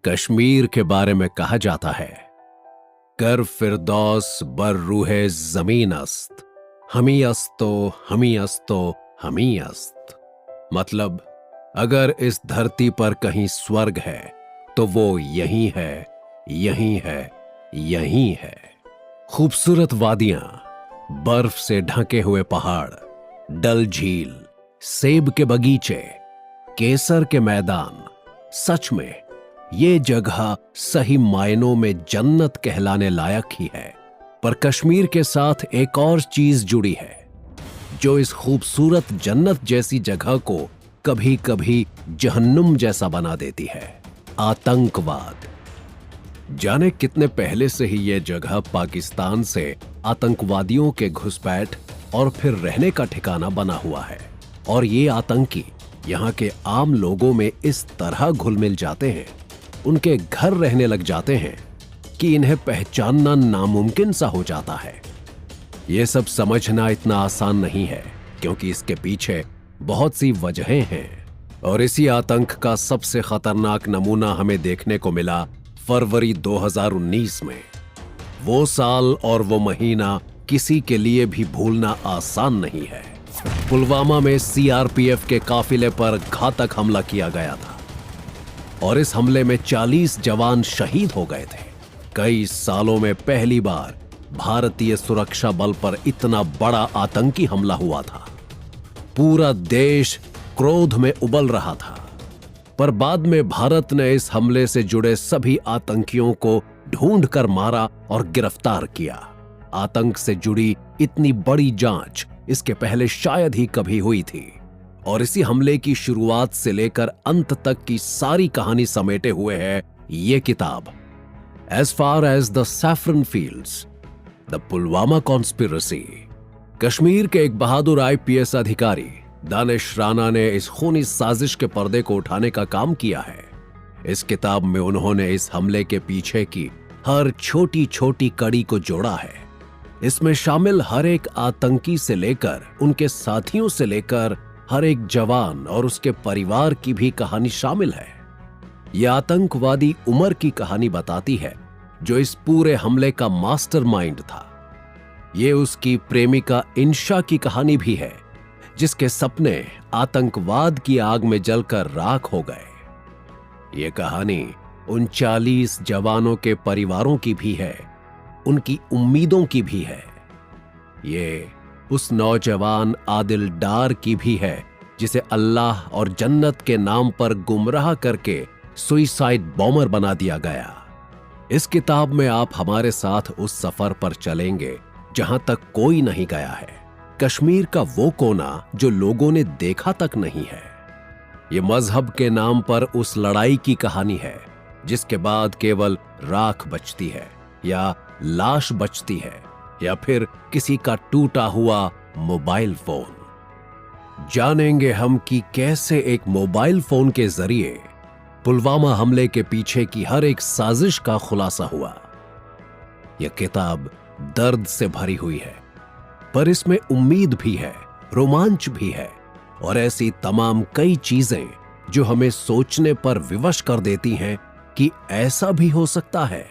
कश्मीर के बारे में कहा जाता है, कर फिरदौस बर रूहे जमीन अस्त, हमी अस्तो हमी अस्तो हमी अस्त। मतलब अगर इस धरती पर कहीं स्वर्ग है तो वो यहीं है, यहीं है, यहीं है। खूबसूरत वादियां, बर्फ से ढके हुए पहाड़, डल झील, सेब के बगीचे, केसर के मैदान, सच में ये जगह सही मायनों में जन्नत कहलाने लायक ही है। पर कश्मीर के साथ एक और चीज जुड़ी है जो इस खूबसूरत जन्नत जैसी जगह को कभी कभी जहन्नुम जैसा बना देती है, आतंकवाद। जाने कितने पहले से ही यह जगह पाकिस्तान से आतंकवादियों के घुसपैठ और फिर रहने का ठिकाना बना हुआ है। और ये आतंकी यहाँ के आम लोगों में इस तरह घुल मिल जाते हैं, उनके घर रहने लग जाते हैं कि इन्हें पहचानना नामुमकिन सा हो जाता है। यह सब समझना इतना आसान नहीं है क्योंकि इसके पीछे बहुत सी वजहें हैं। और इसी आतंक का सबसे खतरनाक नमूना हमें देखने को मिला फरवरी 2019 में। वो साल और वो महीना किसी के लिए भी भूलना आसान नहीं है। पुलवामा में सीआरपीएफ के काफिले पर घातक हमला किया गया था और इस हमले में 40 जवान शहीद हो गए थे। कई सालों में पहली बार भारतीय सुरक्षा बल पर इतना बड़ा आतंकी हमला हुआ था। पूरा देश क्रोध में उबल रहा था। पर बाद में भारत ने इस हमले से जुड़े सभी आतंकियों को ढूंढकर मारा और गिरफ्तार किया। आतंक से जुड़ी इतनी बड़ी जांच इसके पहले शायद ही कभी हुई थी। और इसी हमले की शुरुआत से लेकर अंत तक की सारी कहानी समेटे हुए है ये किताब, as far as the saffron fields, the Pulwama conspiracy. Kashmir के एक बहादुर आईपीएस अधिकारी दानिश राणा ने इस खूनी साजिश के पर्दे को उठाने का काम किया है। इस किताब में उन्होंने इस हमले के पीछे की हर छोटी छोटी कड़ी को जोड़ा है। इसमें शामिल हर एक आतंकी से लेकर उनके साथियों से लेकर हर एक जवान और उसके परिवार की भी कहानी शामिल है। यह आतंकवादी उमर की कहानी बताती है जो इस पूरे हमले का मास्टरमाइंड था। यह उसकी प्रेमिका इंशा की कहानी भी है जिसके सपने आतंकवाद की आग में जलकर राख हो गए। यह कहानी उन 40 जवानों के परिवारों की भी है, उनकी उम्मीदों की भी है। ये उस नौजवान आदिल डार की भी है जिसे अल्लाह और जन्नत के नाम पर गुमराह करके सुइसाइड बॉम्बर बना दिया गया। इस किताब में आप हमारे साथ उस सफर पर चलेंगे जहां तक कोई नहीं गया है, कश्मीर का वो कोना जो लोगों ने देखा तक नहीं है। ये मजहब के नाम पर उस लड़ाई की कहानी है जिसके बाद केवल राख बचती है या लाश बचती है या फिर किसी का टूटा हुआ मोबाइल फोन। जानेंगे हम कि कैसे एक मोबाइल फोन के जरिए पुलवामा हमले के पीछे की हर एक साजिश का खुलासा हुआ। यह किताब दर्द से भरी हुई है पर इसमें उम्मीद भी है, रोमांच भी है और ऐसी तमाम कई चीजें जो हमें सोचने पर विवश कर देती हैं कि ऐसा भी हो सकता है